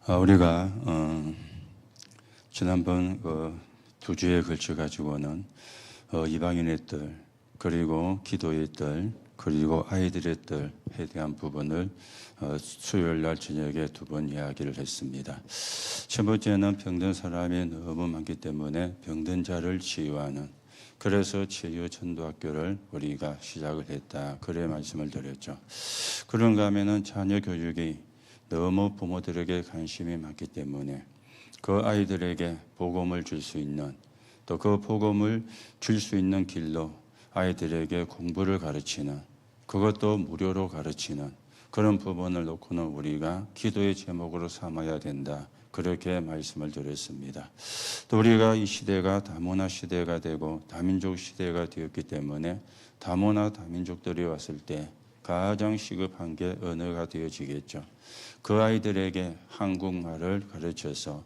우리가 지난번 두 주에 걸쳐 가지고는 이방인의 뜰, 그리고 기도의 뜰, 그리고 아이들의 뜰에 대한 부분을 수요일 날 저녁에 두 번 이야기를 했습니다. 첫 번째는 병든 사람이 너무 많기 때문에 병든 자를 치유하는, 그래서 치유 전도학교를 우리가 시작을 했다. 그래 말씀을 드렸죠. 그런가 하면은 자녀 교육이 너무 부모들에게 관심이 많기 때문에 그 아이들에게 복음을 줄 수 있는, 또 그 복음을 줄 수 있는 길로 아이들에게 공부를 가르치는, 그것도 무료로 가르치는 그런 부분을 놓고는 우리가 기도의 제목으로 삼아야 된다. 그렇게 말씀을 드렸습니다. 또 우리가 이 시대가 다문화 시대가 되고 다민족 시대가 되었기 때문에 다문화 다민족들이 왔을 때 가장 시급한 게 언어가 되어지겠죠. 그 아이들에게 한국말을 가르쳐서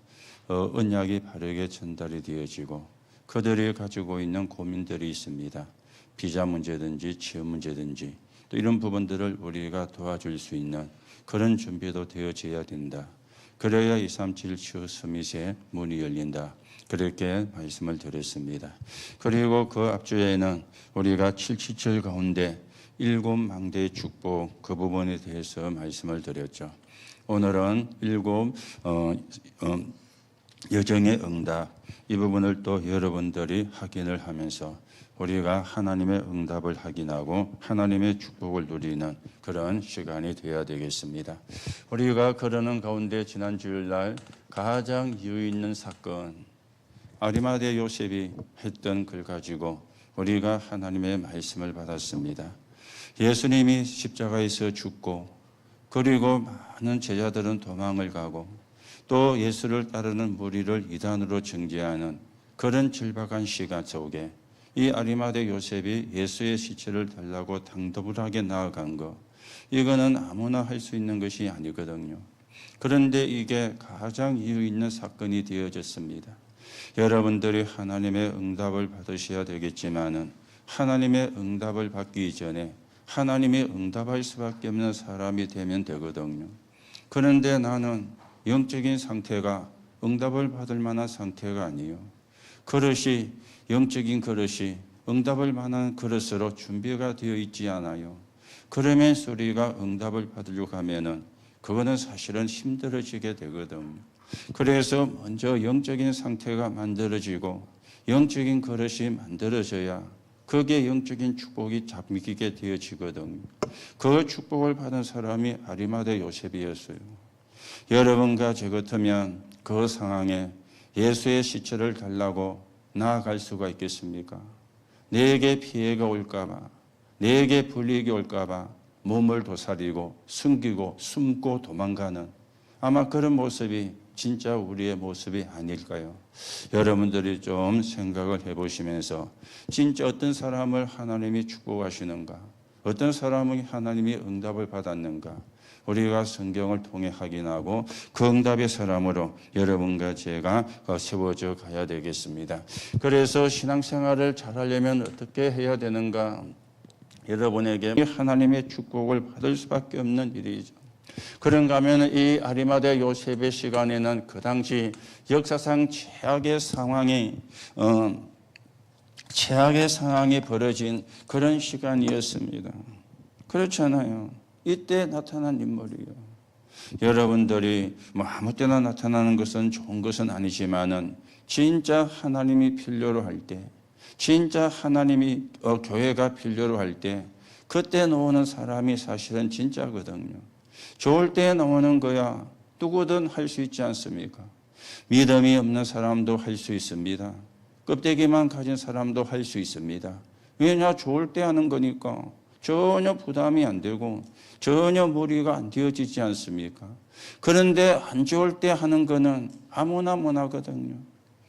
언약이 바르게 전달이 되어지고 그들이 가지고 있는 고민들이 있습니다. 비자 문제든지 취업 문제든지 또 이런 부분들을 우리가 도와줄 수 있는 그런 준비도 되어져야 된다. 그래야 237 치유 서밋의 문이 열린다. 그렇게 말씀을 드렸습니다. 그리고 그 앞주에는 우리가 777 가운데 7망대의 축복 그 부분에 대해서 말씀을 드렸죠. 오늘은 7 여정의 응답 이 부분을 또 여러분들이 확인을 하면서 우리가 하나님의 응답을 확인하고 하나님의 축복을 누리는 그런 시간이 되어야 되겠습니다. 우리가 그러는 가운데 지난 주일날 가장 이유 있는 사건, 아리마대 요셉이 했던 글 가지고 우리가 하나님의 말씀을 받았습니다. 예수님이 십자가에서 죽고 그리고 많은 제자들은 도망을 가고 또 예수를 따르는 무리를 이단으로 정죄하는 그런 절박한 시간 속에 이 아리마대 요셉이 예수의 시체를 달라고 당돌하게 나아간 거, 이거는 아무나 할 수 있는 것이 아니거든요. 그런데 이게 가장 이유 있는 사건이 되어졌습니다. 여러분들이 하나님의 응답을 받으셔야 되겠지만은 하나님의 응답을 받기 전에 하나님이 응답할 수밖에 없는 사람이 되면 되거든요. 그런데 나는 영적인 상태가 응답을 받을 만한 상태가 아니에요. 그릇이, 영적인 그릇이 응답을 만한 그릇으로 준비가 되어 있지 않아요. 그러면서 우리가 응답을 받으려고 하면은 그거는 사실은 힘들어지게 되거든요. 그래서 먼저 영적인 상태가 만들어지고 영적인 그릇이 만들어져야 그게 영적인 축복이 잠기게 되어지거든요. 그 축복을 받은 사람이 아리마대 요셉이었어요. 여러분과 저 같으면 그 상황에 예수의 시체를 달라고 나아갈 수가 있겠습니까? 내게 피해가 올까봐, 내게 불이익이 올까봐 몸을 도사리고 숨기고 숨고 도망가는 아마 그런 모습이 진짜 우리의 모습이 아닐까요? 여러분들이 좀 생각을 해보시면서 진짜 어떤 사람을 하나님이 축복하시는가? 어떤 사람이 하나님이 응답을 받았는가? 우리가 성경을 통해 확인하고 그 응답의 사람으로 여러분과 제가 세워져 가야 되겠습니다. 그래서 신앙생활을 잘하려면 어떻게 해야 되는가? 여러분에게 하나님의 축복을 받을 수밖에 없는 일이죠. 그런가 하면 이 아리마대 요셉의 시간에는 그 당시 역사상 최악의 상황이 벌어진 그런 시간이었습니다. 그렇잖아요. 이때 나타난 인물이에요. 여러분들이 아무 때나 나타나는 것은 좋은 것은 아니지만은 진짜 하나님이 필요로 할 때, 진짜 하나님이 교회가 필요로 할 때 그때 나오는 사람이 사실은 진짜거든요. 좋을 때 나오는 거야 누구든 할 수 있지 않습니까? 믿음이 없는 사람도 할 수 있습니다. 껍데기만 가진 사람도 할 수 있습니다. 왜냐? 좋을 때 하는 거니까 전혀 부담이 안 되고 전혀 무리가 안 되어지지 않습니까? 그런데 안 좋을 때 하는 거는 아무나 못하거든요.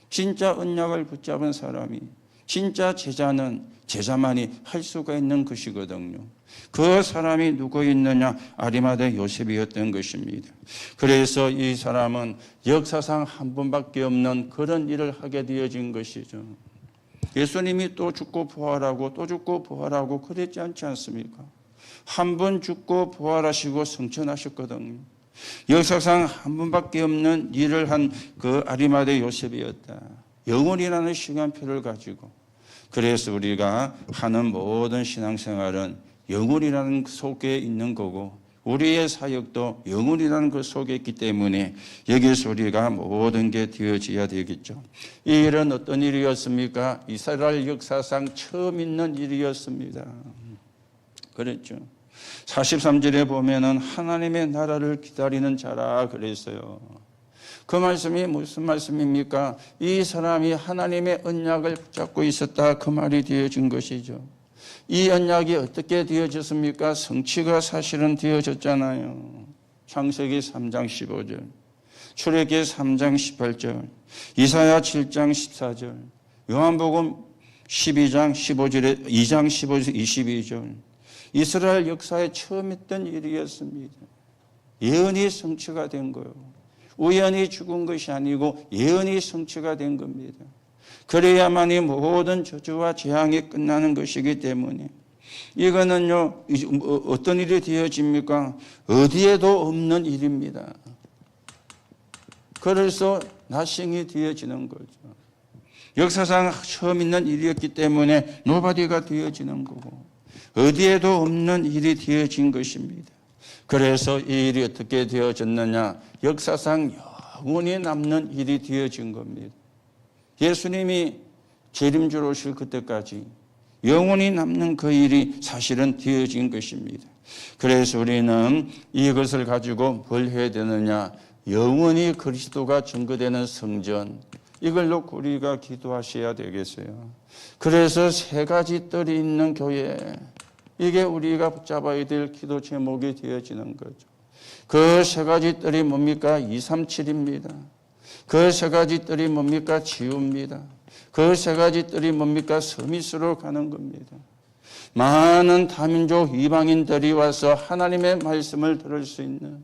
진짜 언약을 붙잡은 사람이, 진짜 제자는 제자만이 할 수가 있는 것이거든요. 그 사람이 누구 있느냐? 아리마대 요셉이었던 것입니다. 그래서 이 사람은 역사상 한 번밖에 없는 그런 일을 하게 되어진 것이죠. 예수님이 또 죽고 부활하고 또 죽고 부활하고 그랬지 않지 않습니까? 한 번 죽고 부활하시고 성천하셨거든요. 역사상 한 번밖에 없는 일을 한 그 아리마대 요셉이었다. 영원이라는 시간표를 가지고. 그래서 우리가 하는 모든 신앙생활은 영원이라는 그 속에 있는 거고 우리의 사역도 영원이라는 그 속에 있기 때문에 여기서 우리가 모든 게 되어져야 되겠죠. 이 일은 어떤 일이었습니까? 이스라엘 역사상 처음 있는 일이었습니다. 그랬죠. 43절에 보면은 하나님의 나라를 기다리는 자라 그랬어요. 그 말씀이 무슨 말씀입니까? 이 사람이 하나님의 언약을 붙잡고 있었다. 그 말이 되어진 것이죠. 이 언약이 어떻게 되어졌습니까? 성취가 사실은 되어졌잖아요. 창세기 3장 15절, 출애굽기 3장 18절, 이사야 7장 14절, 요한복음 12장 15절에 2장 15절 22절. 이스라엘 역사에 처음 있던 일이었습니다. 예언이 성취가 된 거예요. 우연히 죽은 것이 아니고 예언이 성취가 된 겁니다. 그래야만이 모든 저주와 재앙이 끝나는 것이기 때문에 이거는요 어떤 일이 되어집니까? 어디에도 없는 일입니다. 그래서 나싱이 되어지는 거죠. 역사상 처음 있는 일이었기 때문에 노바디가 되어지는 거고 어디에도 없는 일이 되어진 것입니다. 그래서 이 일이 어떻게 되어졌느냐? 역사상 영원히 남는 일이 되어진 겁니다. 예수님이 재림주로 오실 그때까지 영원히 남는 그 일이 사실은 되어진 것입니다. 그래서 우리는 이것을 가지고 뭘 해야 되느냐? 영원히 그리스도가 증거되는 성전, 이걸 놓고 우리가 기도하셔야 되겠어요. 그래서 세 가지 뜰이 있는 교회, 이게 우리가 붙잡아야 될 기도 제목이 되어지는 거죠. 그 세 가지 뜰이 뭡니까? 237입니다. 그 세 가지 뜰이 뭡니까? 치유입니다. 그 세 가지 뜰이 뭡니까? 서밋으로 가는 겁니다. 많은 다민족 이방인들이 와서 하나님의 말씀을 들을 수 있는,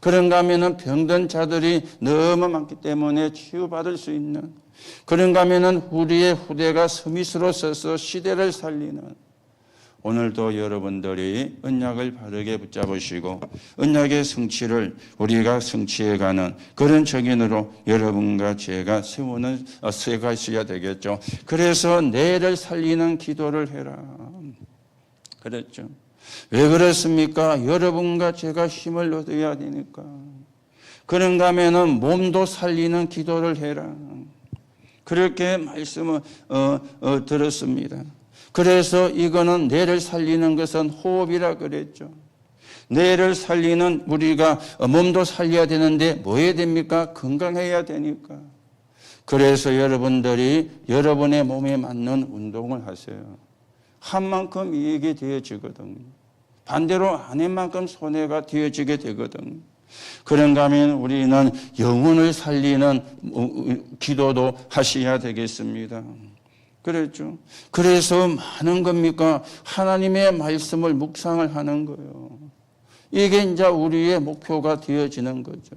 그런가 하면은 병든 자들이 너무 많기 때문에 치유받을 수 있는, 그런가 하면은 우리의 후대가 서밋으로 서서 시대를 살리는, 오늘도 여러분들이 언약을 바르게 붙잡으시고 언약의 성취를 우리가 성취해가는 그런 정인으로 여러분과 제가 세워가셔야 되겠죠. 그래서 내를 살리는 기도를 해라 그랬죠. 왜 그렇습니까? 여러분과 제가 힘을 얻어야 되니까. 그런가 하면은 몸도 살리는 기도를 해라. 그렇게 말씀을 들었습니다. 그래서 이거는 뇌를 살리는 것은 호흡이라 그랬죠. 뇌를 살리는 우리가 몸도 살려야 되는데 뭐 해야 됩니까? 건강해야 되니까. 그래서 여러분들이 여러분의 몸에 맞는 운동을 하세요. 한 만큼 이익이 되어지거든요. 반대로 안 한 만큼 손해가 되어지게 되거든요. 그런가 하면 우리는 영혼을 살리는 기도도 하셔야 되겠습니다. 그랬죠. 그래서 많은 겁니까? 하나님의 말씀을 묵상을 하는 거예요. 이게 이제 우리의 목표가 되어지는 거죠.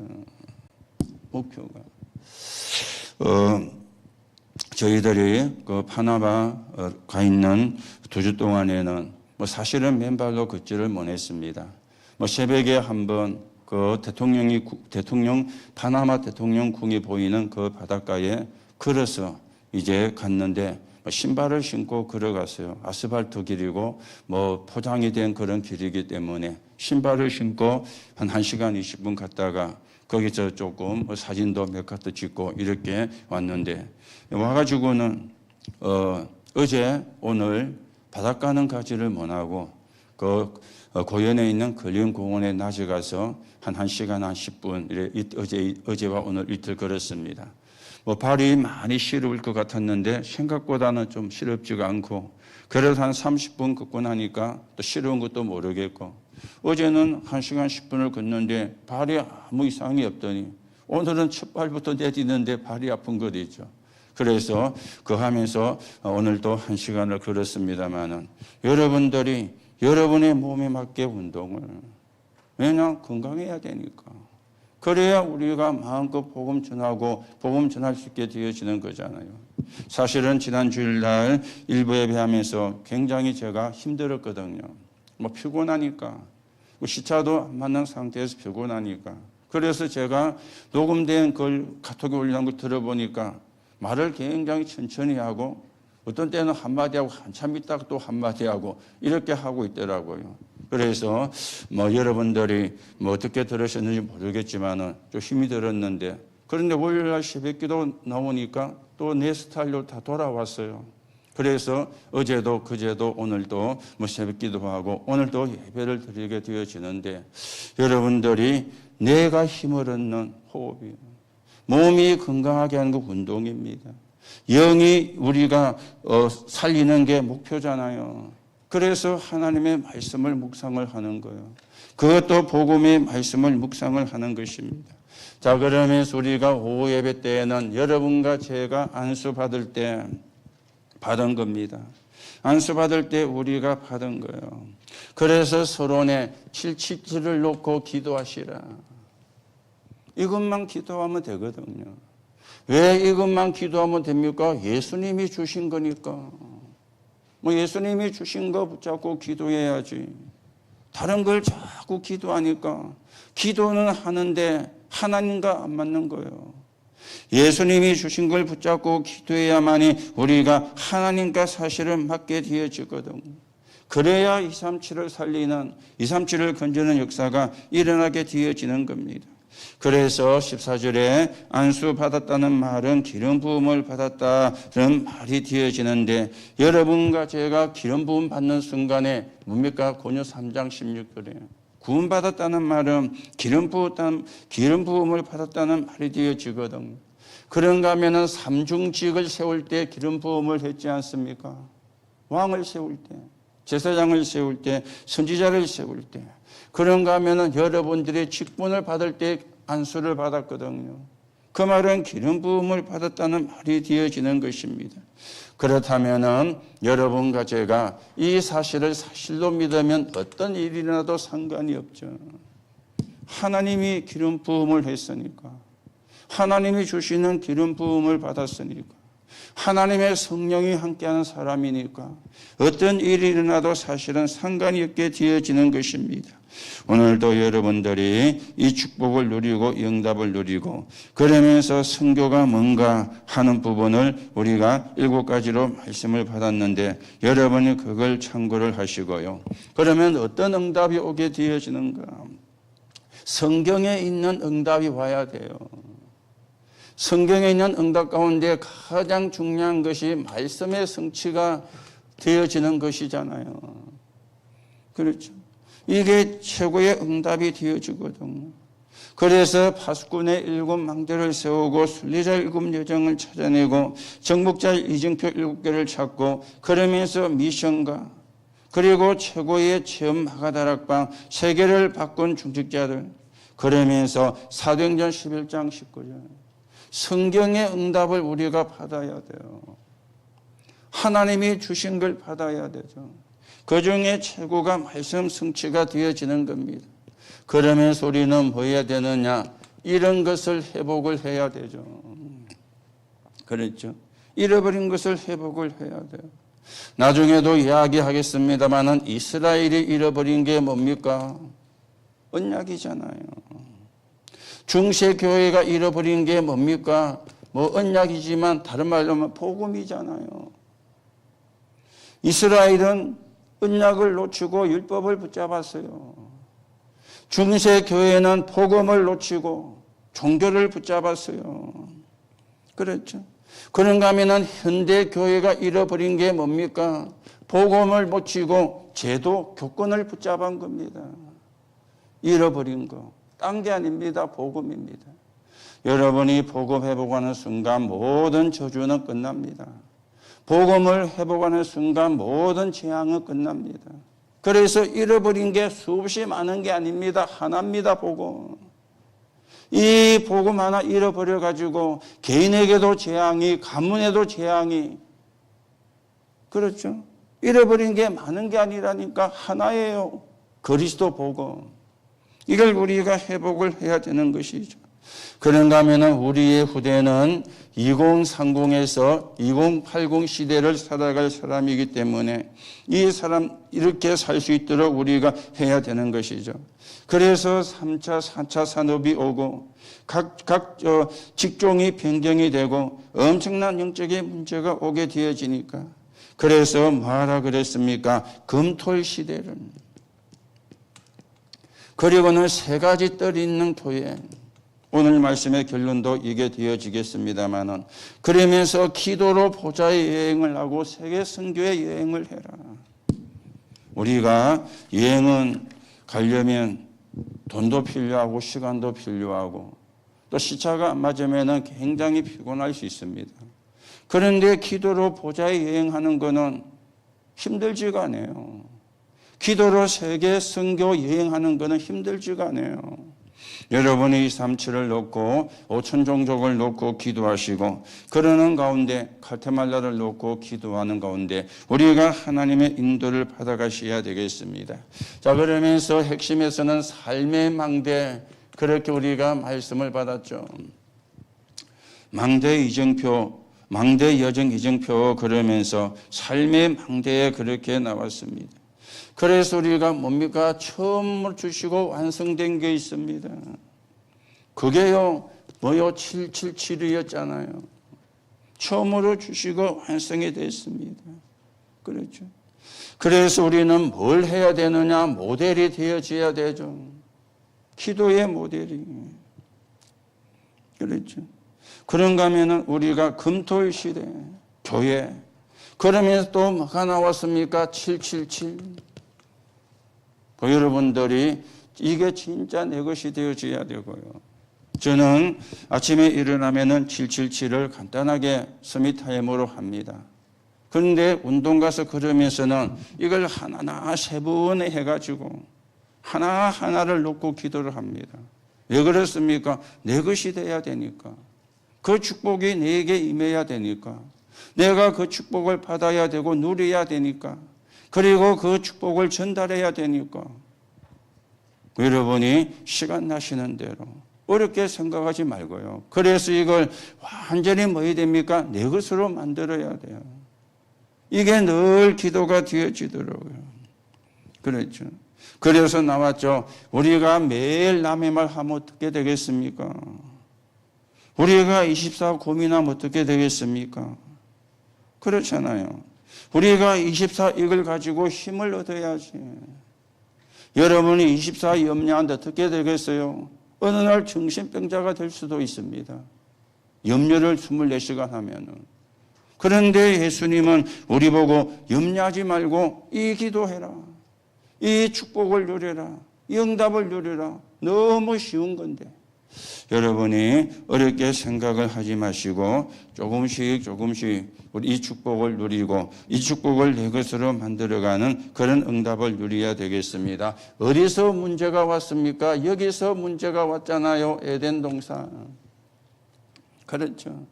목표가. 저희들이 그 파나마 가 있는 2주 동안에는 사실은 맨발로 걷지를 못했습니다. 새벽에 한번 그 파나마 대통령 궁이 보이는 그 바닷가에 걸어서 이제 갔는데 신발을 신고 걸어갔어요. 아스팔트 길이고 포장이 된 그런 길이기 때문에 신발을 신고 한 1시간 20분 갔다가 거기서 조금 사진도 몇 카트 찍고 이렇게 왔는데 와가지고는 어제 오늘 바닷가는 가지를 못하고 그 고현에 있는 걸린공원에 낮에 가서 한 1시간 한 10분 어제와 오늘 이틀 걸었습니다. 발이 많이 시려울 것 같았는데 생각보다는 좀 시렵지가 않고 그래도 한 30분 걷고 나니까 또 시려운 것도 모르겠고 어제는 1시간 10분을 걷는데 발이 아무 이상이 없더니 오늘은 첫 발부터 내딛는데 발이 아픈 것 있죠. 그래서 그 하면서 오늘도 1시간을 걸었습니다만은 여러분들이 여러분의 몸에 맞게 운동을, 왜냐 건강해야 되니까. 그래야 우리가 마음껏 복음 전하고 복음 전할 수 있게 되어지는 거잖아요. 사실은 지난 주일날 일부 예배하면서 굉장히 제가 힘들었거든요. 피곤하니까 시차도 안 맞는 상태에서 피곤하니까. 그래서 제가 녹음된 걸 카톡에 올리는 걸 들어보니까 말을 굉장히 천천히 하고 어떤 때는 한마디 하고 한참 있다가 또 한마디 하고 이렇게 하고 있더라고요. 그래서 여러분들이 어떻게 들으셨는지 모르겠지만은 좀 힘이 들었는데, 그런데 월요일날 새벽기도 나오니까 또 내 스타일로 다 돌아왔어요. 그래서 어제도 그제도 오늘도 새벽기도하고 오늘도 예배를 드리게 되어지는데, 여러분들이 내가 힘을 얻는 호흡이에요. 몸이 건강하게 하는 거 운동입니다. 영이 우리가 살리는 게 목표잖아요. 그래서 하나님의 말씀을 묵상을 하는 거예요. 그것도 복음의 말씀을 묵상을 하는 것입니다. 자, 그러면서 우리가 오후 예배 때에는 여러분과 제가 안수 받을 때 받은 겁니다. 안수 받을 때 우리가 받은 거예요. 그래서 서론에 777을 놓고 기도하시라. 이것만 기도하면 되거든요. 왜 이것만 기도하면 됩니까? 예수님이 주신 거니까. 예수님이 주신 거 붙잡고 기도해야지. 다른 걸 자꾸 기도하니까 기도는 하는데 하나님과 안 맞는 거예요. 예수님이 주신 걸 붙잡고 기도해야만이 우리가 하나님과 사실을 맞게 되어지거든. 그래야 237을 살리는, 237을 건지는 역사가 일어나게 되어지는 겁니다. 그래서 14절에 안수 받았다는 말은 기름 부음을 받았다는 말이 되어지는데, 여러분과 제가 기름 부음 받는 순간에 뭡니까? 고뇨 3장 16절에 구원 받았다는 말은 기름 부음을 받았다는 말이 되어지거든. 그런가 하면은 삼중직을 세울 때 기름 부음을 했지 않습니까? 왕을 세울 때, 제사장을 세울 때, 선지자를 세울 때. 그런가 하면은 여러분들의 직분을 받을 때 안수를 받았거든요. 그 말은 기름 부음을 받았다는 말이 되어지는 것입니다. 그렇다면은 여러분과 제가 이 사실을 사실로 믿으면 어떤 일이 일어나도 상관이 없죠. 하나님이 기름 부음을 했으니까, 하나님이 주시는 기름 부음을 받았으니까, 하나님의 성령이 함께하는 사람이니까 어떤 일이 일어나도 사실은 상관이 없게 되어지는 것입니다. 오늘도 여러분들이 이 축복을 누리고 응답을 누리고, 그러면서 선교가 뭔가 하는 부분을 우리가 7가지로 말씀을 받았는데, 여러분이 그걸 참고를 하시고요. 그러면 어떤 응답이 오게 되어지는가? 성경에 있는 응답이 와야 돼요. 성경에 있는 응답 가운데 가장 중요한 것이 말씀의 성취가 되어지는 것이잖아요. 그렇죠. 이게 최고의 응답이 되어지거든요. 그래서 파수꾼의 7망대를 세우고 순례자 7여정을 찾아내고 정복자 이정표 7개를 찾고, 그러면서 미션가, 그리고 최고의 체험 마가다락방 3개를 바꾼 중직자들, 그러면서 사도행전 11장 19절. 성경의 응답을 우리가 받아야 돼요. 하나님이 주신 걸 받아야 되죠. 그 중에 최고가 말씀 성취가 되어지는 겁니다. 그러면서 우리는 뭐 해야 되느냐? 이런 것을 회복을 해야 되죠. 그렇죠? 잃어버린 것을 회복을 해야 돼요. 나중에도 이야기하겠습니다만은 이스라엘이 잃어버린 게 뭡니까? 언약이잖아요. 중세교회가 잃어버린 게 뭡니까? 언약이지만 다른 말로 하면 복음이잖아요. 이스라엘은 언약을 놓치고 율법을 붙잡았어요. 중세교회는 복음을 놓치고 종교를 붙잡았어요. 그렇죠. 그런가 하면 현대교회가 잃어버린 게 뭡니까? 복음을 놓치고 제도, 교권을 붙잡은 겁니다. 잃어버린 거. 딴 게 아닙니다. 복음입니다. 여러분이 복음 회복하는 순간 모든 저주는 끝납니다. 복음을 회복하는 순간 모든 재앙은 끝납니다. 그래서 잃어버린 게 수없이 많은 게 아닙니다. 하나입니다. 복음. 이 복음 하나 잃어버려가지고 개인에게도 재앙이, 가문에도 재앙이, 그렇죠? 잃어버린 게 많은 게 아니라니까 하나예요. 그리스도 복음. 이걸 우리가 회복을 해야 되는 것이죠. 그런가 하면은 우리의 후대는 2030에서 2080 시대를 살아갈 사람이기 때문에 이 사람 이렇게 살 수 있도록 우리가 해야 되는 것이죠. 그래서 3차, 4차 산업이 오고 각 직종이 변경이 되고 엄청난 영적인 문제가 오게 되어지니까 그래서 뭐하라 그랬습니까? 금토일 시대를. 그리고는 세 가지 뜰이 있는 토에 오늘 말씀의 결론도 이게 되어지겠습니다만은 그러면서 기도로 보좌의 여행을 하고 세계 선교의 여행을 해라. 우리가 여행은 가려면 돈도 필요하고 시간도 필요하고 또 시차가 안 맞으면 굉장히 피곤할 수 있습니다. 그런데 기도로 보좌의 여행하는 거는 힘들지가 않아요. 기도로 세계 선교 여행하는 거는 힘들지가 않아요. 여러분이 237을 놓고 5천 종족을 놓고 기도하시고 그러는 가운데 가테말라를 놓고 기도하는 가운데 우리가 하나님의 인도를 받아가셔야 되겠습니다. 자, 그러면서 핵심에서는 삶의 망대, 그렇게 우리가 말씀을 받았죠. 망대 이정표, 망대 여정 이정표, 그러면서 삶의 망대에 그렇게 나왔습니다. 그래서 우리가 뭡니까? 처음으로 주시고 완성된 게 있습니다. 그게요, 777이었잖아요. 처음으로 주시고 완성이 됐습니다. 그렇죠. 그래서 우리는 뭘 해야 되느냐? 모델이 되어져야 되죠. 기도의 모델이. 그렇죠. 그런가 하면은 우리가 금토일 시대, 교회. 그러면서 또 뭐가 나왔습니까? 777. 여러분들이 이게 진짜 내 것이 되어져야 되고요. 저는 아침에 일어나면은 777을 간단하게 서밋타임으로 합니다. 그런데 운동 가서 그러면서는 이걸 하나하나 세 번에 해가지고 하나하나를 놓고 기도를 합니다. 왜 그렇습니까? 내 것이 돼야 되니까. 그 축복이 내게 임해야 되니까. 내가 그 축복을 받아야 되고 누려야 되니까. 그리고 그 축복을 전달해야 되니까. 여러분이 시간 나시는 대로 어렵게 생각하지 말고요. 그래서 이걸 완전히 뭐 해야 됩니까? 내 것으로 만들어야 돼요. 이게 늘 기도가 되어지더라고요. 그렇죠. 그래서 나왔죠. 우리가 매일 남의 말 하면 어떻게 되겠습니까? 우리가 24 고민하면 어떻게 되겠습니까? 그렇잖아요. 우리가 24 이걸 가지고 힘을 얻어야지. 여러분이 24 염려하는데 어떻게 되겠어요? 어느 날 정신병자가 될 수도 있습니다. 염려를 24시간 하면은. 그런데 예수님은 우리 보고 염려하지 말고 이 기도해라. 이 축복을 누려라. 이 응답을 누려라. 너무 쉬운 건데. 여러분이 어렵게 생각을 하지 마시고 조금씩 우리 이 축복을 누리고 이 축복을 내 것으로 만들어가는 그런 응답을 누려야 되겠습니다. 어디서 문제가 왔습니까? 여기서 문제가 왔잖아요. 에덴 동산. 그렇죠.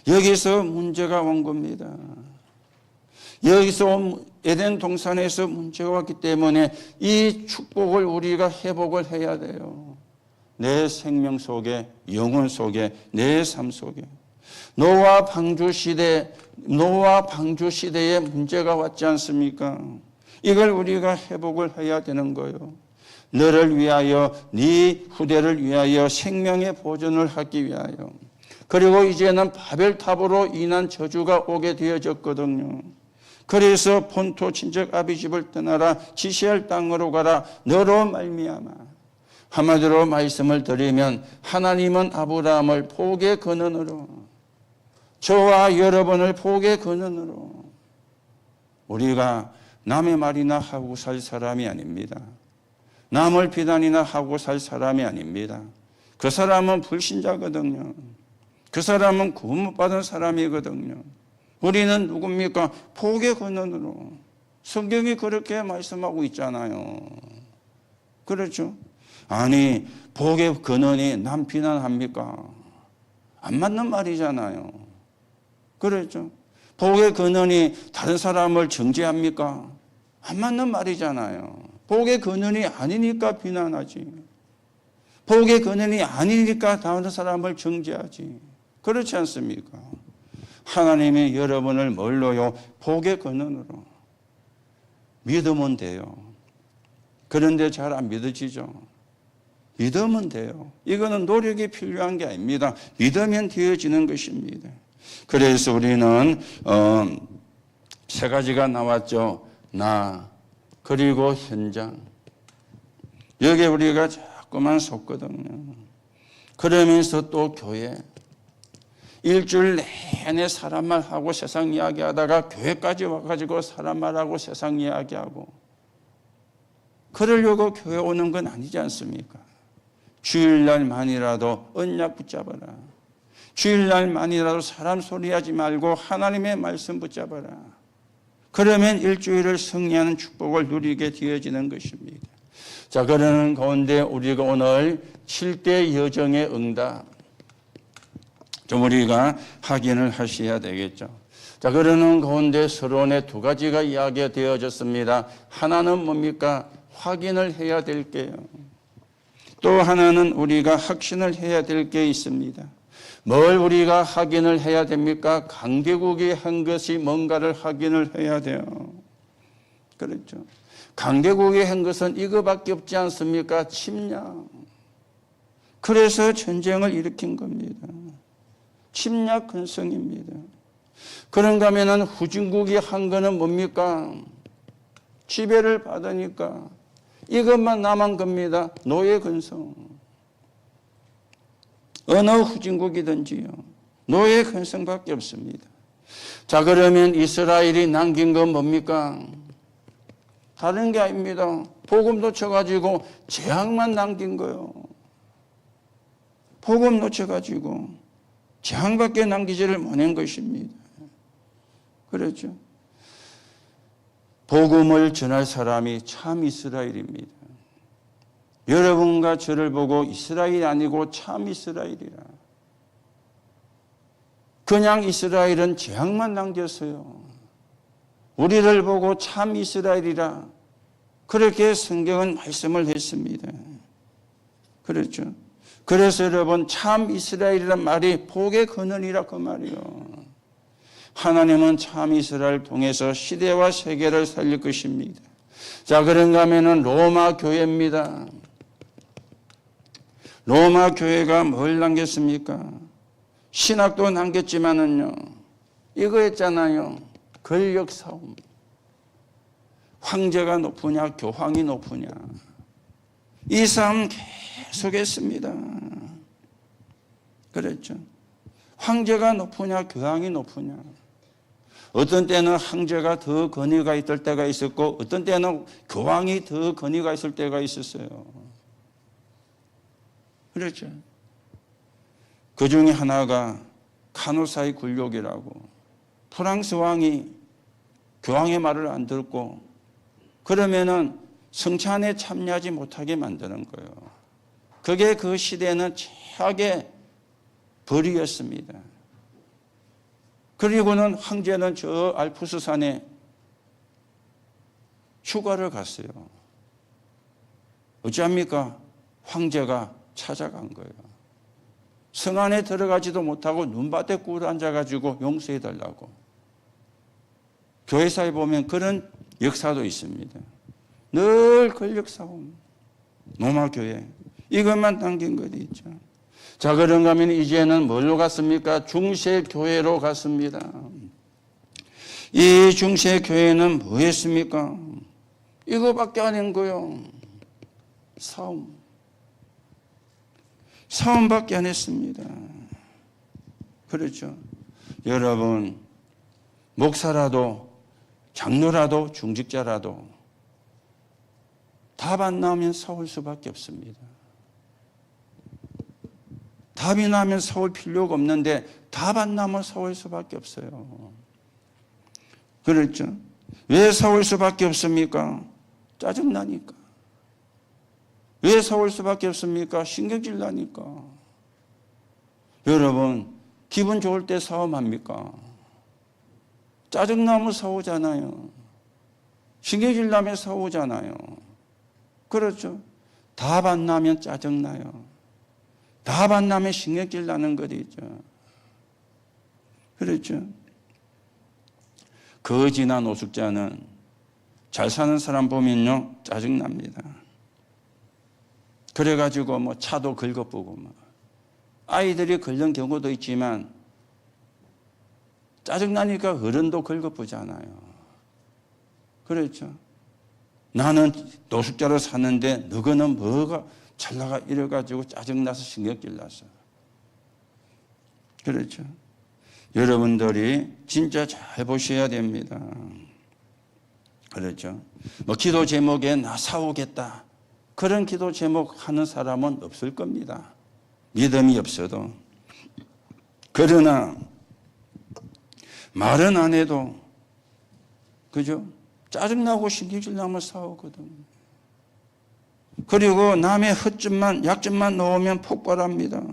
여기서 문제가 온 겁니다. 여기서 에덴 동산에서 문제가 왔기 때문에 이 축복을 우리가 회복을 해야 돼요. 내 생명 속에, 영혼 속에, 내 삶 속에. 노아 방주 시대에 문제가 왔지 않습니까? 이걸 우리가 회복을 해야 되는 거예요. 너를 위하여, 네 후대를 위하여 생명의 보존을 하기 위하여. 그리고 이제는 바벨탑으로 인한 저주가 오게 되어졌거든요. 그래서 본토 친척 아비 집을 떠나라, 지시할 땅으로 가라, 너로 말미암아. 한마디로 말씀을 드리면 하나님은 아브라함을 복의 근원으로, 저와 여러분을 복의 근원으로, 우리가 남의 말이나 하고 살 사람이 아닙니다. 남을 비난이나 하고 살 사람이 아닙니다. 그 사람은 불신자거든요. 그 사람은 구원 못 받은 사람이거든요. 우리는 누굽니까? 복의 근원으로. 성경이 그렇게 말씀하고 있잖아요. 그렇죠? 아니, 복의 근원이 남 비난합니까? 안 맞는 말이잖아요. 그렇죠? 복의 근원이 다른 사람을 정죄합니까? 안 맞는 말이잖아요. 복의 근원이 아니니까 비난하지. 복의 근원이 아니니까 다른 사람을 정죄하지. 그렇지 않습니까? 하나님이 여러분을 뭘로요? 복의 근원으로 믿으면 돼요. 그런데 잘 안 믿어지죠. 믿으면 돼요. 이거는 노력이 필요한 게 아닙니다. 믿으면 되어지는 것입니다. 그래서 우리는 세 가지가 나왔죠. 나, 그리고 현장. 여기에 우리가 자꾸만 속거든요. 그러면서 또 교회. 일주일 내내 사람 말하고 세상 이야기하다가 교회까지 와가지고 사람 말하고 세상 이야기하고 그러려고 교회 오는 건 아니지 않습니까? 주일날만이라도 언약 붙잡아라. 주일날만이라도 사람 소리하지 말고 하나님의 말씀 붙잡아라. 그러면 일주일을 승리하는 축복을 누리게 되어지는 것입니다. 자, 그러는 가운데 우리가 오늘 7대 여정의 응답 좀 우리가 확인을 하셔야 되겠죠. 자, 그러는 가운데 서론에 두 가지가 이야기가 되어졌습니다. 하나는 뭡니까? 확인을 해야 될 게요. 또 하나는 우리가 확신을 해야 될 게 있습니다. 뭘 우리가 확인을 해야 됩니까? 강대국이 한 것이 뭔가를 확인을 해야 돼요. 그렇죠. 강대국이 한 것은 이거밖에 없지 않습니까? 침략. 그래서 전쟁을 일으킨 겁니다. 침략 근성입니다. 그런가 하면 후진국이 한 거는 뭡니까? 지배를 받으니까 이것만 남은 겁니다. 노예 근성. 어느 후진국이든지요. 노예 근성밖에 없습니다. 자, 그러면 이스라엘이 남긴 건 뭡니까? 다른 게 아닙니다. 복음 놓쳐가지고 재앙만 남긴 거요. 복음 놓쳐가지고 재앙밖에 남기지를 못한 것입니다. 그렇죠. 복음을 전할 사람이 참 이스라엘입니다. 여러분과 저를 보고 이스라엘이 아니고 참 이스라엘이라. 그냥 이스라엘은 재앙만 남겼어요. 우리를 보고 참 이스라엘이라. 그렇게 성경은 말씀을 했습니다. 그렇죠. 그래서 여러분 참 이스라엘이란 말이 복의 근원이라 그 말이요. 하나님은 참 이스라엘을 통해서 시대와 세계를 살릴 것입니다. 자, 그런가 하면은 로마 교회입니다. 로마 교회가 뭘 남겼습니까? 신학도 남겼지만은요. 이거 했잖아요. 권력 싸움. 황제가 높으냐, 교황이 높으냐. 이 싸움 계속했습니다. 그랬죠. 황제가 높으냐, 교황이 높으냐. 어떤 때는 황제가 더 권위가 있을 때가 있었고, 어떤 때는 교황이 더 권위가 있을 때가 있었어요. 그렇죠. 그 중에 하나가 카노사의 굴욕이라고. 프랑스 왕이 교황의 말을 안 듣고, 그러면은 성찬에 참여하지 못하게 만드는 거예요. 그게 그 시대는 최악의 벌이었습니다. 그리고는 황제는 저 알프스 산에 휴가를 갔어요. 어찌합니까? 황제가 찾아간 거예요. 성 안에 들어가지도 못하고 눈밭에 꿇어 앉아가지고 용서해달라고. 교회사에 보면 그런 역사도 있습니다. 늘 권력싸움. 로마교회. 이것만 남긴 것이 있죠. 자, 그런가 하면 이제는 뭘로 갔습니까? 중세교회로 갔습니다. 이 중세교회는 뭐 했습니까? 이거밖에 안 한 거요. 싸움. 싸움밖에 안 했습니다. 그렇죠. 여러분, 목사라도, 장로라도, 중직자라도 답 안 나오면 싸울 수밖에 없습니다. 답이 나면 싸울 필요가 없는데 답 안 나면 싸울 수밖에 없어요. 그렇죠? 왜 싸울 수밖에 없습니까? 짜증나니까. 왜 싸울 수밖에 없습니까? 신경질 나니까. 여러분, 기분 좋을 때 싸움합니까? 짜증나면 싸우잖아요. 신경질 나면 싸우잖아요. 그렇죠? 답 안 나면 짜증나요. 다 만나면 신경질 나는 거리죠. 그렇죠. 거지나 노숙자는 잘 사는 사람 보면요 짜증납니다. 그래가지고 뭐 차도 긁어보고 뭐 아이들이 긁는 경우도 있지만 짜증나니까 어른도 긁어보잖아요. 그렇죠. 나는 노숙자로 사는데 너거는 뭐가 잘나가 이래가지고 짜증나서 신경질 나서. 그렇죠. 여러분들이 진짜 잘 보셔야 됩니다. 그렇죠. 뭐 기도 제목에 나 사오겠다. 그런 기도 제목 하는 사람은 없을 겁니다. 믿음이 없어도. 그러나 말은 안 해도 그죠? 짜증나고 신경질 나면 싸우거든. 그리고 남의 헛점만 약점만 놓으면 폭발합니다.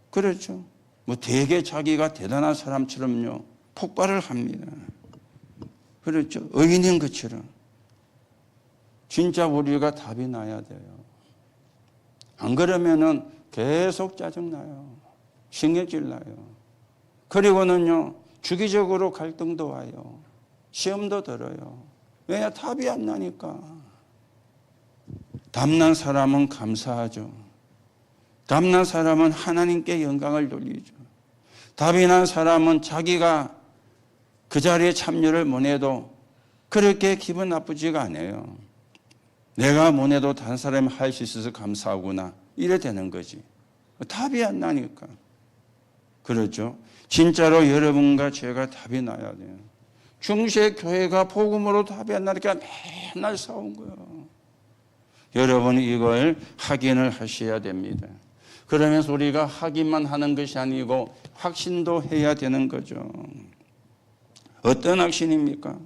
그렇죠. 뭐 되게 자기가 대단한 사람처럼요 폭발을 합니다. 그렇죠. 의인인 것처럼. 진짜 우리가 답이 나야 돼요. 안 그러면은 계속 짜증나요. 신경질 나요. 그리고는요 주기적으로 갈등도 와요. 시험도 들어요. 왜냐? 답이 안 나니까. 답난 사람은 감사하죠. 답난 사람은 하나님께 영광을 돌리죠. 답이 난 사람은 자기가 그 자리에 참여를 못해도 그렇게 기분 나쁘지가 않아요. 내가 못해도 다른 사람이 할 수 있어서 감사하구나. 이래 되는 거지. 답이 안 나니까. 그렇죠. 진짜로 여러분과 제가 답이 나야 돼요. 중세 교회가 복음으로 답이 안 나니까 맨날 싸운 거예요. 여러분이 이걸 확인을 하셔야 됩니다. 그러면서 우리가 확인만 하는 것이 아니고 확신도 해야 되는 거죠. 어떤 확신입니까?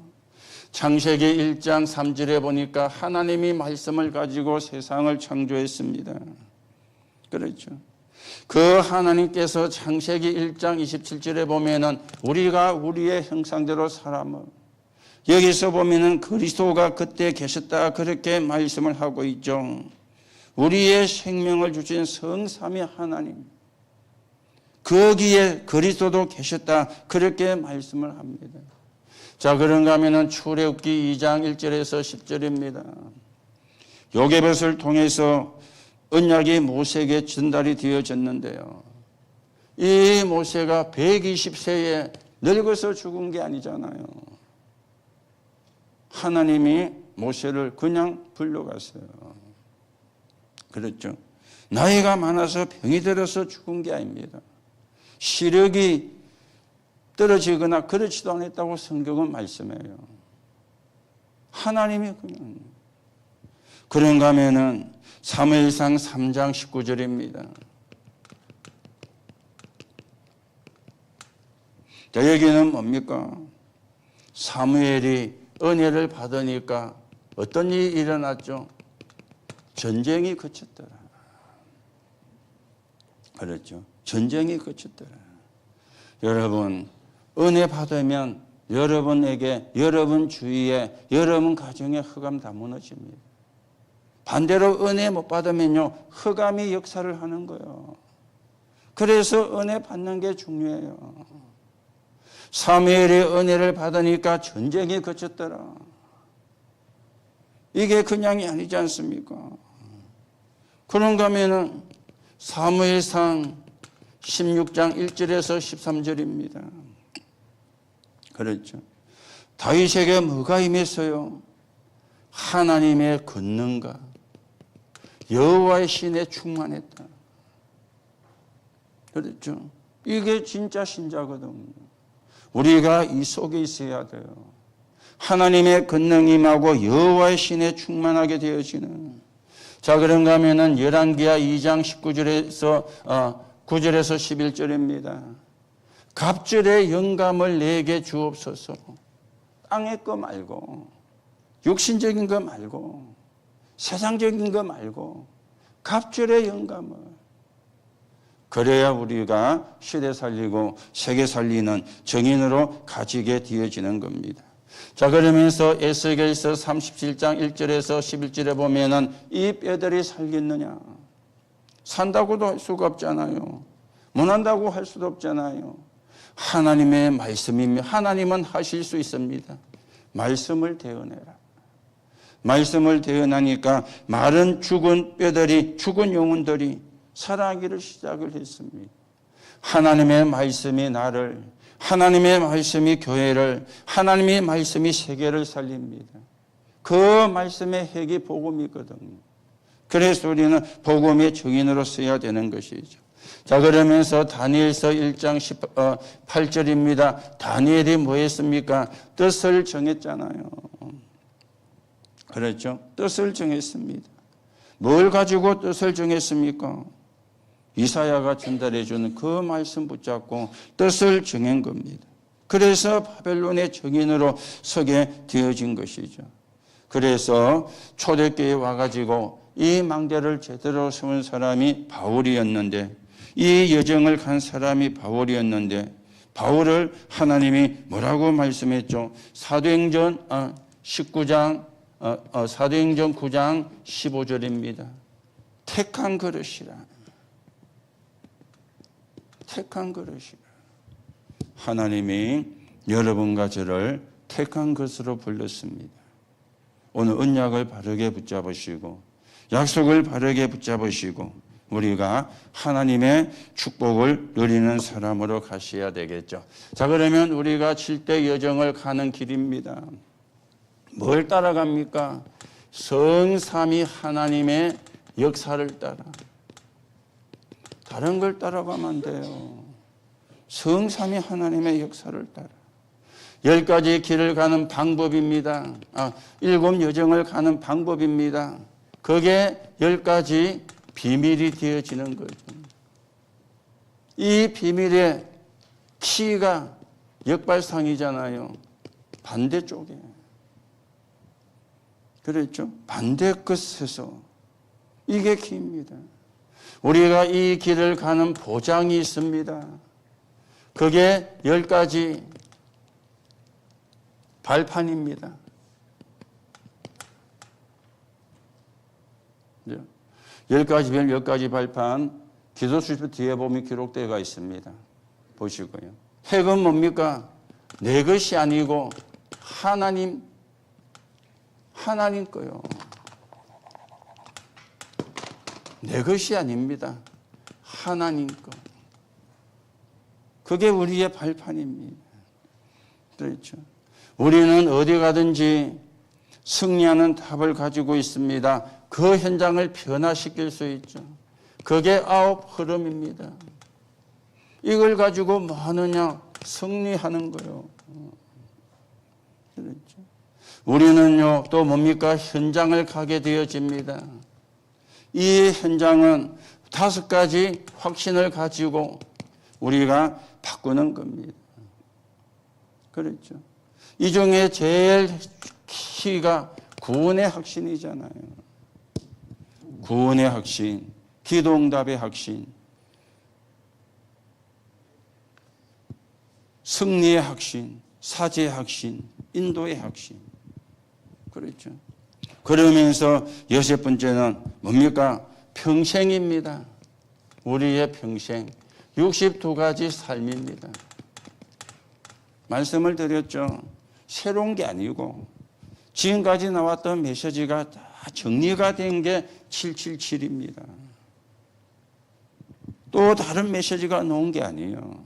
창세기 1장 3절에 보니까 하나님이 말씀을 가지고 세상을 창조했습니다. 그렇죠. 그 하나님께서 창세기 1장 27절에 보면은 우리가 우리의 형상대로 사람을, 여기서 보면은 그리스도가 그때 계셨다 그렇게 말씀을 하고 있죠. 우리의 생명을 주신 성삼위 하나님, 거기에 그리스도도 계셨다 그렇게 말씀을 합니다. 자, 그런가 하면은 출애굽기 2장 1절에서 10절입니다. 요괴벳을 통해서 언약이 모세에게 전달이 되어졌는데요. 이 모세가 120세에 늙어서 죽은 게 아니잖아요. 하나님이 모세를 그냥 불러갔어요. 그렇죠. 나이가 많아서 병이 들어서 죽은 게 아닙니다. 시력이 떨어지거나 그렇지도 않았다고 성경은 말씀해요. 하나님이 그냥. 그런가 하면은 사무엘상 3장 19절입니다. 자, 여기는 뭡니까? 사무엘이 은혜를 받으니까 어떤 일이 일어났죠? 전쟁이 그쳤더라. 그렇죠. 전쟁이 그쳤더라. 여러분, 은혜 받으면 여러분에게, 여러분 주위에, 여러분 가정에 흑암 다 무너집니다. 반대로 은혜 못 받으면요, 흑암이 역사를 하는 거예요. 그래서 은혜 받는 게 중요해요. 사무엘이 은혜를 받으니까 전쟁이 그쳤더라. 이게 그냥이 아니지 않습니까? 그런가 하면은 사무엘상 16장 1절에서 13절입니다. 그렇죠. 다윗에게 뭐가 임했어요? 하나님의 권능과 여호와의 신에 충만했다. 그렇죠. 이게 진짜 신자거든요. 우리가 이 속에 있어야 돼요. 하나님의 권능이 임하고 여호와의 신에 충만하게 되어지는. 자, 그런가 하면은 열왕기하 2장 19절에서 9절에서 11절입니다. 갑절의 영감을 내게 주옵소서. 땅의 거 말고, 육신적인 거 말고, 세상적인 거 말고, 갑절의 영감을. 그래야 우리가 시대 살리고 세계 살리는 정인으로 가지게 되어지는 겁니다. 자, 그러면서 에스겔서 37장 1절에서 11절에 보면은 이 뼈들이 살겠느냐? 산다고도 할 수가 없잖아요. 못한다고 할 수도 없잖아요. 하나님의 말씀이며 하나님은 하실 수 있습니다. 말씀을 대언해라. 말씀을 대언하니까 마른 죽은 뼈들이, 죽은 영혼들이 살아나기를 시작을 했습니다. 하나님의 말씀이 나를, 하나님의 말씀이 교회를, 하나님의 말씀이 세계를 살립니다. 그 말씀의 핵이 복음이거든요. 그래서 우리는 복음의 증인으로 서야 되는 것이죠. 자, 그러면서 다니엘서 1장 8절입니다. 다니엘이 뭐 했습니까? 뜻을 정했잖아요. 그렇죠? 뜻을 정했습니다. 뭘 가지고 뜻을 정했습니까? 이사야가 전달해 주는 그 말씀 붙잡고 뜻을 정한 겁니다. 그래서 바벨론의 증인으로 서게 되어진 것이죠. 그래서 초대교회에 와가지고 이 망대를 제대로 세운 사람이 바울이었는데, 이 여정을 간 사람이 바울이었는데, 바울을 하나님이 뭐라고 말씀했죠? 사도행전 9장 15절입니다. 택한 그릇이라. 택한 그릇이라. 하나님이 여러분과 저를 택한 것으로 불렀습니다. 오늘 언약을 바르게 붙잡으시고 약속을 바르게 붙잡으시고 우리가 하나님의 축복을 누리는 사람으로 가셔야 되겠죠. 자, 그러면 우리가 7대 여정을 가는 길입니다. 뭘 따라갑니까? 성삼위 하나님의 역사를 따라. 다른 걸 따라가면 안 돼요. 성삼위 하나님의 역사를 따라. 10가지 길을 가는 방법입니다. 7 여정을 가는 방법입니다. 그게 10가지 비밀이 되어지는 거죠. 이 비밀의 키가 역발상이잖아요. 반대쪽에. 그랬죠? 반대 끝에서. 이게 키입니다. 우리가 이 길을 가는 보장이 있습니다. 그게 10가지 발판입니다. 10가지 별, 10가지 발판, 기도수집 뒤에 보면 기록되어 있습니다. 보시고요. 핵은 뭡니까? 내 것이 아니고 하나님 거요. 내 것이 아닙니다. 하나님 거. 그게 우리의 발판입니다. 그렇죠. 우리는 어디 가든지 승리하는 답을 가지고 있습니다. 그 현장을 변화시킬 수 있죠. 그게 9 흐름입니다. 이걸 가지고 뭐 하느냐? 승리하는 거요. 그렇죠. 우리는요, 또 뭡니까? 현장을 가게 되어집니다. 이 현장은 5가지 확신을 가지고 우리가 바꾸는 겁니다. 그렇죠. 이 중에 제일 키가 구원의 확신이잖아요. 구원의 확신, 기도응답의 확신, 승리의 확신, 사죄의 확신, 인도의 확신. 그렇죠. 그러면서 6번째는 뭡니까? 평생입니다. 우리의 평생. 62가지 삶입니다. 말씀을 드렸죠. 새로운 게 아니고 지금까지 나왔던 메시지가 다 정리가 된 게 777입니다. 또 다른 메시지가 나온 게 아니에요.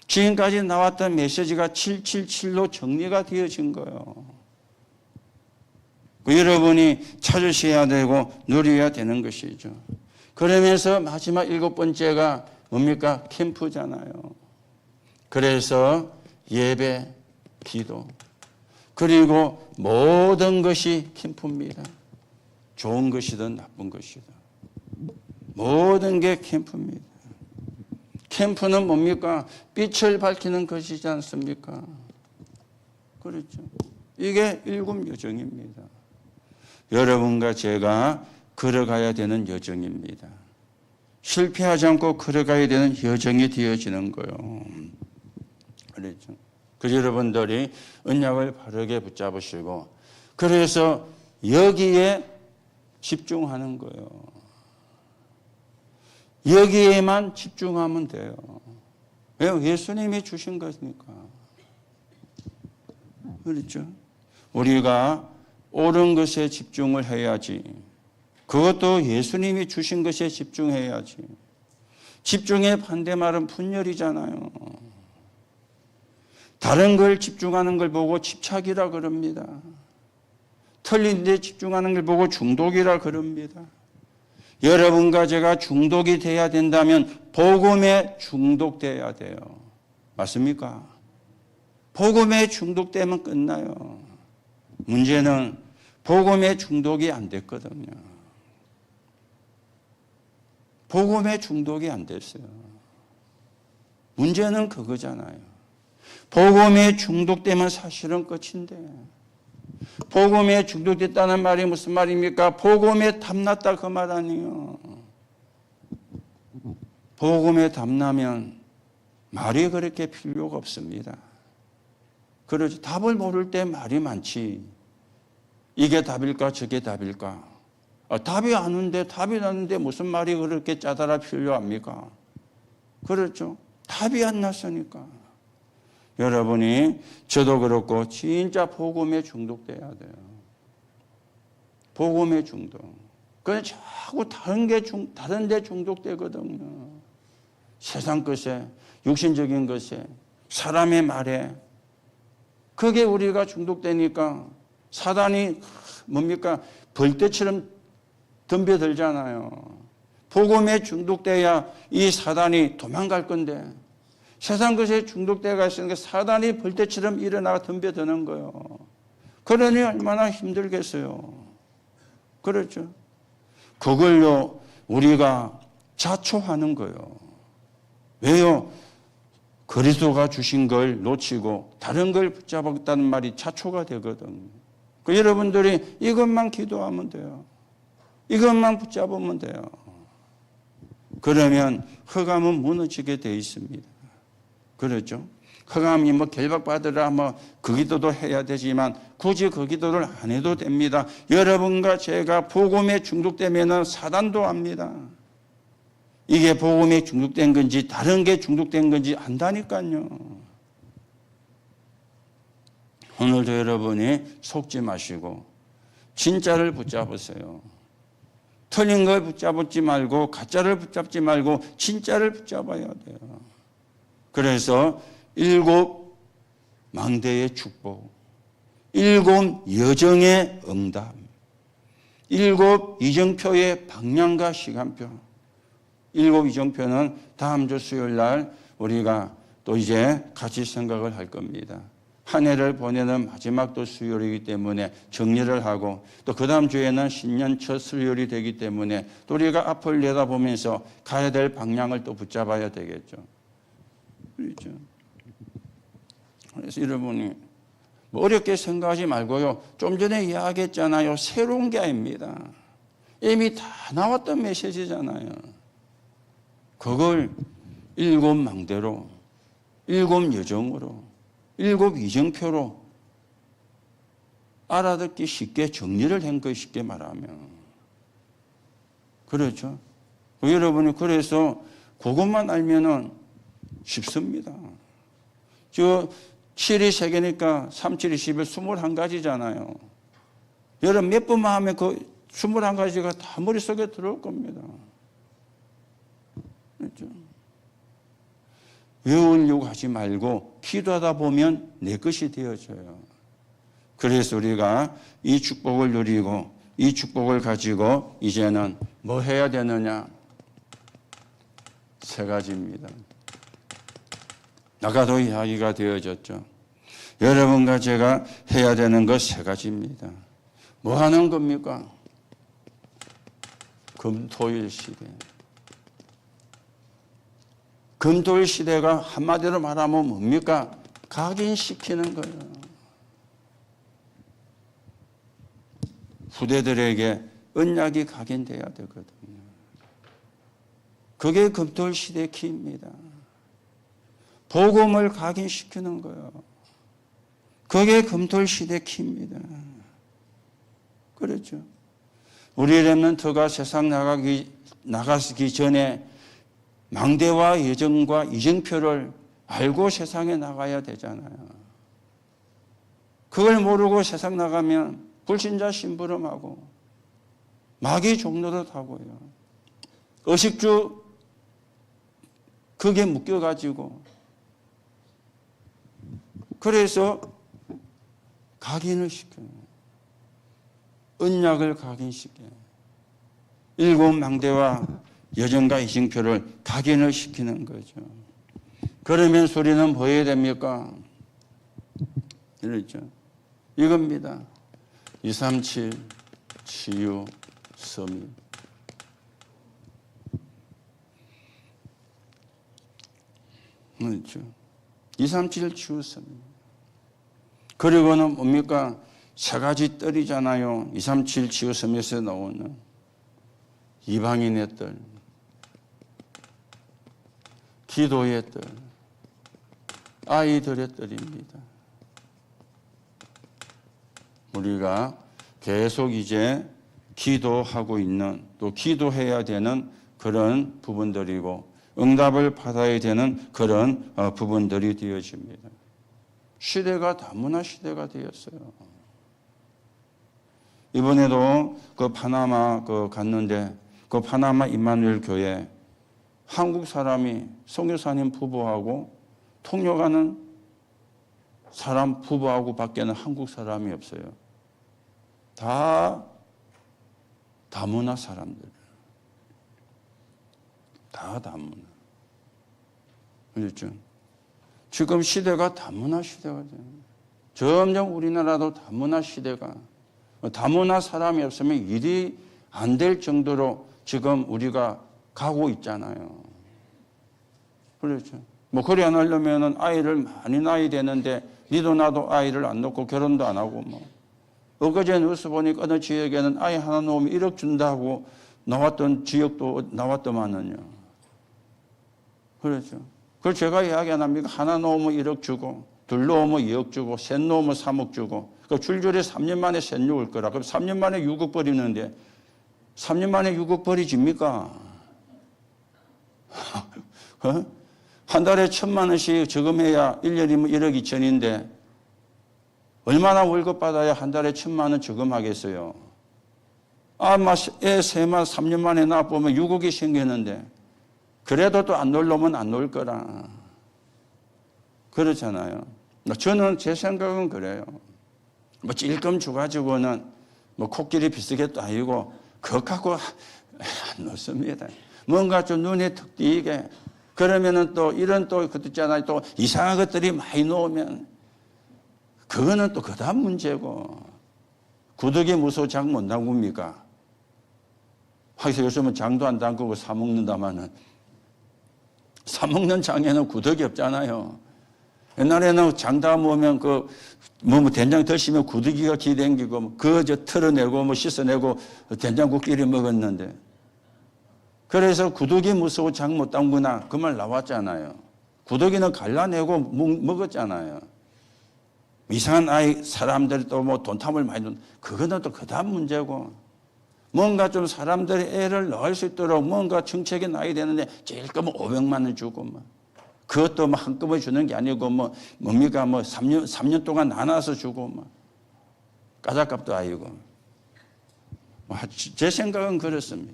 지금까지 나왔던 메시지가 777로 정리가 되어진 거예요. 여러분이 찾으셔야 되고 누려야 되는 것이죠. 그러면서 마지막 7번째가 뭡니까? 캠프잖아요. 그래서 예배, 기도, 그리고 모든 것이 캠프입니다. 좋은 것이든 나쁜 것이든 모든 게 캠프입니다. 캠프는 뭡니까? 빛을 밝히는 것이지 않습니까? 그렇죠. 이게 7 여정입니다. 여러분과 제가 걸어가야 되는 여정입니다. 실패하지 않고 걸어가야 되는 여정이 되어지는 거예요. 그렇죠. 그래서 여러분들이 언약을 바르게 붙잡으시고 그래서 여기에 집중하는 거예요. 여기에만 집중하면 돼요. 왜요? 예수님이 주신 것이니까. 그렇죠? 우리가 옳은 것에 집중을 해야지. 그것도 예수님이 주신 것에 집중해야지. 집중의 반대말은 분열이잖아요. 다른 걸 집중하는 걸 보고 집착이라 그럽니다. 틀린 데 집중하는 걸 보고 중독이라 그럽니다. 여러분과 제가 중독이 돼야 된다면 복음에 중독돼야 돼요. 맞습니까? 복음에 중독되면 끝나요. 문제는 복음에 중독이 안 됐거든요. 복음에 중독이 안 됐어요. 문제는 그거잖아요. 복음에 중독되면 사실은 끝인데, 복음에 중독됐다는 말이 무슨 말입니까? 복음에 탐났다 그 말 아니에요. 복음에 탐나면 말이 그렇게 필요가 없습니다. 그러지, 답을 모를 때 말이 많지. 이게 답일까 저게 답일까. 답이 나는데 무슨 말이 그렇게 짜다라 필요합니까? 그렇죠. 답이 안 났으니까. 여러분이, 저도 그렇고 진짜 복음에 중독돼야 돼요. 복음에 중독. 그냥 자꾸 다른 데 중독되거든요. 세상 것에, 육신적인 것에, 사람의 말에. 그게 우리가 중독되니까 사단이 뭡니까? 벌떼처럼 덤벼들잖아요. 복음에 중독돼야 이 사단이 도망갈 건데, 세상 것에 중독되어 있으니까 사단이 벌떼처럼 일어나 덤벼드는 거예요. 그러니 얼마나 힘들겠어요. 그렇죠? 그걸로 우리가 자초하는 거예요. 왜요? 그리스도가 주신 걸 놓치고 다른 걸 붙잡았다는 말이 자초가 되거든요. 그 여러분들이 이것만 기도하면 돼요. 이것만 붙잡으면 돼요. 그러면 흑암은 무너지게 돼 있습니다. 그렇죠? 흑암이 결박받으라 그 기도도 해야 되지만 굳이 그 기도를 안 해도 됩니다. 여러분과 제가 복음에 중독되면 사단도 압니다. 이게 복음에 중독된 건지 다른 게 중독된 건지 안다니까요. 오늘도 여러분이 속지 마시고 진짜를 붙잡으세요. 틀린 걸 붙잡지 말고 가짜를 붙잡지 말고 진짜를 붙잡아야 돼요. 그래서 7 망대의 축복, 7 여정의 응답, 7 이정표의 방향과 시간표. 7 이정표는 다음 주 수요일 날 우리가 또 이제 같이 생각을 할 겁니다. 한 해를 보내는 마지막 또 수요일이기 때문에 정리를 하고, 또 그 다음 주에는 신년 첫 수요일이 되기 때문에 또 우리가 앞을 내다보면서 가야 될 방향을 또 붙잡아야 되겠죠. 그렇죠. 그래서 여러분이 어렵게 생각하지 말고요. 좀 전에 이야기했잖아요. 새로운 게 아닙니다. 이미 다 나왔던 메시지잖아요. 그걸 7 망대로, 7 여정으로, 7 이정표로 알아듣기 쉽게 정리를 한 거 쉽게 말하면. 그렇죠. 여러분이 그래서 그것만 알면은 쉽습니다. 7이 3개니까 3, 7, 21, 21가지잖아요. 여러분 몇 번만 하면 그 21가지가 다 머릿속에 들어올 겁니다. 그렇죠? 외우려고 하지 말고 기도하다 보면 내 것이 되어져요. 그래서 우리가 이 축복을 누리고 이 축복을 가지고 이제는 뭐 해야 되느냐? 3가지입니다. 아까도 이야기가 되어졌죠. 여러분과 제가 해야 되는 것 3가지입니다. 뭐 하는 겁니까? 금토일 시대. 금토일 시대가 한마디로 말하면 뭡니까? 각인시키는 거예요. 후대들에게 언약이 각인돼야 되거든요. 그게 금토일 시대의 키입니다. 복음을 각인시키는 거예요. 그게 금토일 시대의 키입니다. 그렇죠. 우리 렘넌트가 세상 나가기 전에 망대와 예정과 이정표를 알고 세상에 나가야 되잖아요. 그걸 모르고 세상 나가면 불신자 심부름하고 마귀 종노릇하고요. 의식주 그게 묶여가지고 그래서 각인을 시켜요. 언약을 각인시켜요. 7 망대와 여정과 이정표를 각인을 시키는 거죠. 그러면 소리는 뭐 해야 됩니까? 이렇죠. 이겁니다. 237 치유 섬유. 그렇죠. 237 치유 섬유. 그리고는 뭡니까? 세 가지 뜰이잖아요. 237 치유 섬유에서 나오는 이방인의 뜰, 기도의 뜰, 아이들의 뜰입니다. 우리가 계속 이제 기도하고 있는, 또 기도해야 되는 그런 부분들이고 응답을 받아야 되는 그런 부분들이 되어집니다. 시대가 다문화 시대가 되었어요. 이번에도 그 파나마 갔는데 그 파나마 임마누엘 교회 한국 사람이 선교사님 부부하고 통역하는 사람 부부하고 밖에는 한국 사람이 없어요. 다 다문화 사람들. 다 다문화. 그렇죠? 지금 시대가 다문화 시대가 돼요. 점점 우리나라도 다문화 시대가, 다문화 사람이 없으면 일이 안 될 정도로 지금 우리가 가고 있잖아요. 그렇죠? 뭐 그래 안 하려면은 아이를 많이 낳아야 되는데 니도 나도 아이를 안 낳고 결혼도 안 하고 뭐. 엊그제 뉴스 보니까 어느 지역에는 아이 하나 놓으면 1억 준다고 나왔던 지역도 나왔더만은요. 그렇죠. 그걸 제가 이야기 안 합니까? 하나 놓으면 1억 주고, 둘 놓으면 2억 주고, 셋 놓으면 3억 주고, 그 줄줄이 3년 만에 셋 놓을 거라. 그럼 3년 만에 6억 버리는데, 3년 만에 6억 버리집니까? 한 달에 1,000만 원씩 저금해야 1년이면 1억 2천인데, 얼마나 월급 받아야 한 달에 1,000만 원 저금하겠어요? 애 셋만 3년 만에 낳아보면 6억이 생겼는데, 그래도 또 안 놀려면 안 놀 거라. 그렇잖아요. 저는 제 생각은 그래요. 뭐 찔끔 줘가지고는 뭐 코끼리 비슷하게도 아니고, 그거 갖고 안 놓습니다. 뭔가 좀 눈에 턱 띄게. 그러면은 또 이런 또 그것 있잖아요. 또 이상한 것들이 많이 놓으면, 그거는 또 그 다음 문제고. 구더기 무서워 장 못 담굽니까? 하기서 요즘은 장도 안 담그고 사먹는다마는. 사먹는 장에는 구더기 없잖아요. 옛날에는 장 담으면 뭐 된장 드시면 구더기가 기댕기고, 그저 털어내고 뭐 씻어내고 된장국끼리 먹었는데. 그래서 구더기 무서워 장 못 담그나 그 말 나왔잖아요. 구더기는 갈라내고 먹었잖아요. 이상한 아이 사람들이 또 뭐 돈탐을 많이 돈, 그거는 또 그 다음 문제고. 뭔가 좀 사람들이 애를 낳을 수 있도록 뭔가 정책이 나야 되는데 제일 거면 500만 원 주고 뭐. 그것도 뭐 한꺼번에 주는 게 아니고 뭡니까 3년 동안 나눠서 주고 뭐. 까자값도 아니고. 제 생각은 그렇습니다.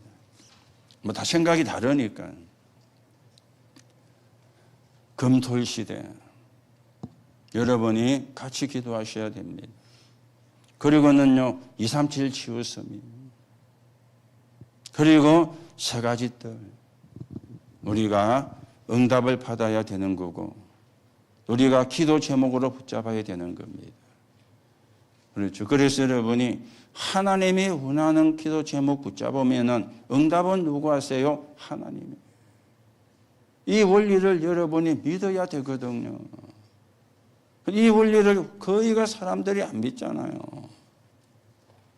뭐 다 생각이 다르니까. 금토일 시대. 여러분이 같이 기도하셔야 됩니다. 그리고는요, 237 치유섬이. 그리고 세 가지 뜰. 우리가 응답을 받아야 되는 거고, 우리가 기도 제목으로 붙잡아야 되는 겁니다. 그렇죠. 그래서 여러분이 하나님이 원하는 기도 제목 붙잡으면은 응답은 누구 하세요? 하나님이. 이 원리를 여러분이 믿어야 되거든요. 이 원리를 거의가 사람들이 안 믿잖아요.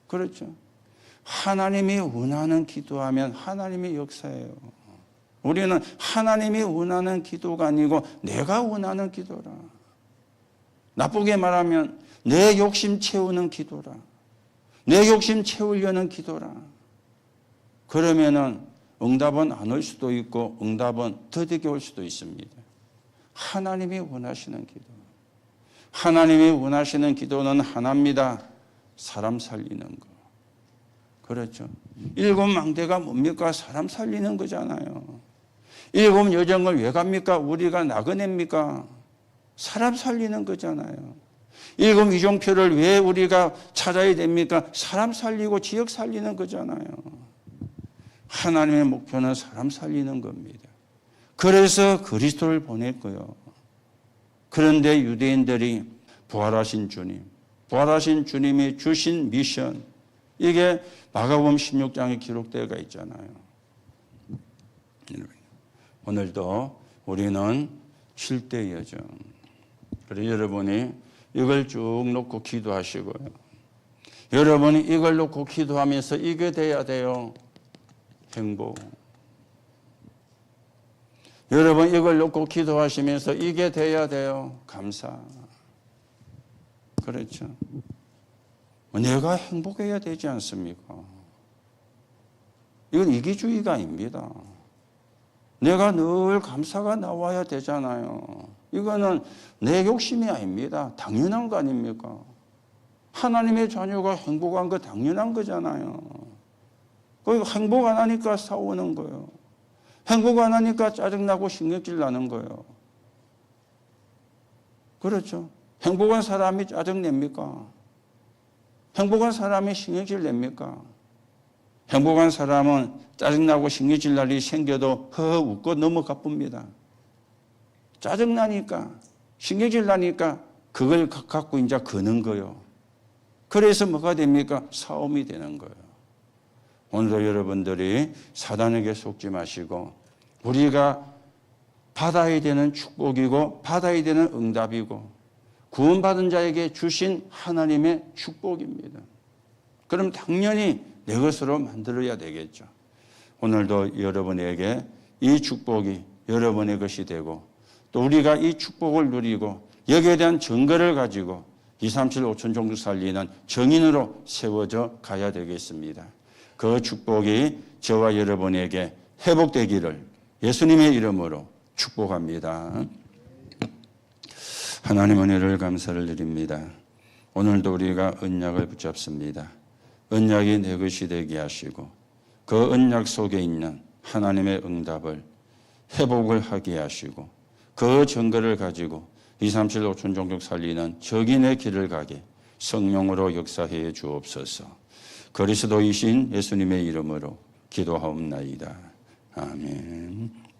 그렇죠. 하나님이 원하는 기도하면 하나님의 역사예요. 우리는 하나님이 원하는 기도가 아니고 내가 원하는 기도라. 나쁘게 말하면 내 욕심 채우는 기도라. 내 욕심 채우려는 기도라. 그러면은 응답은 안 올 수도 있고 응답은 더디게 올 수도 있습니다. 하나님이 원하시는 기도. 하나님이 원하시는 기도는 하나입니다. 사람 살리는 거. 그렇죠. 7망대가 뭡니까? 사람 살리는 거잖아요. 7 여정을 왜 갑니까? 우리가 나그네입니까? 사람 살리는 거잖아요. 7 이종표를 왜 우리가 찾아야 됩니까? 사람 살리고 지역 살리는 거잖아요. 하나님의 목표는 사람 살리는 겁니다. 그래서 그리스도를 보냈고요. 그런데 유대인들이 부활하신 주님, 부활하신 주님이 주신 미션, 이게 마가복음 16장에 기록되어 있잖아요. 오늘도 우리는 7대 여정. 그래서 여러분이 이걸 쭉 놓고 기도하시고요. 여러분이 이걸 놓고 기도하면서 이게 돼야 돼요. 행복. 여러분 이걸 놓고 기도하시면서 이게 돼야 돼요. 감사. 그렇죠. 내가 행복해야 되지 않습니까? 이건 이기주의가 아닙니다. 내가 늘 감사가 나와야 되잖아요. 이거는 내 욕심이 아닙니다. 당연한 거 아닙니까? 하나님의 자녀가 행복한 거 당연한 거잖아요. 행복 안 하니까 싸우는 거예요. 행복 안 하니까 짜증나고 신경질 나는 거예요. 그렇죠. 행복한 사람이 짜증냅니까? 행복한 사람이 신경질 냅니까? 행복한 사람은 짜증나고 신경질 날 일이 생겨도 허허 웃고 넘어가 봅니다. 짜증나니까, 신경질 나니까 그걸 갖고 이제 거는 거예요. 그래서 뭐가 됩니까? 싸움이 되는 거예요. 오늘도 여러분들이 사단에게 속지 마시고 우리가 받아야 되는 축복이고 받아야 되는 응답이고 구원받은 자에게 주신 하나님의 축복입니다. 그럼 당연히 내 것으로 만들어야 되겠죠. 오늘도 여러분에게 이 축복이 여러분의 것이 되고 또 우리가 이 축복을 누리고 여기에 대한 증거를 가지고 237 5천 종족 살리는 정인으로 세워져 가야 되겠습니다. 그 축복이 저와 여러분에게 회복되기를 예수님의 이름으로 축복합니다. 하나님 은혜를 감사를 드립니다. 오늘도 우리가 언약을 붙잡습니다. 언약이 내 것이 되게 하시고 그 언약 속에 있는 하나님의 응답을 회복을 하게 하시고 그 증거를 가지고 237 5천 종족 살리는 적인의 길을 가게 성령으로 역사해 주옵소서. 그리스도이신 예수님의 이름으로 기도하옵나이다. 아멘.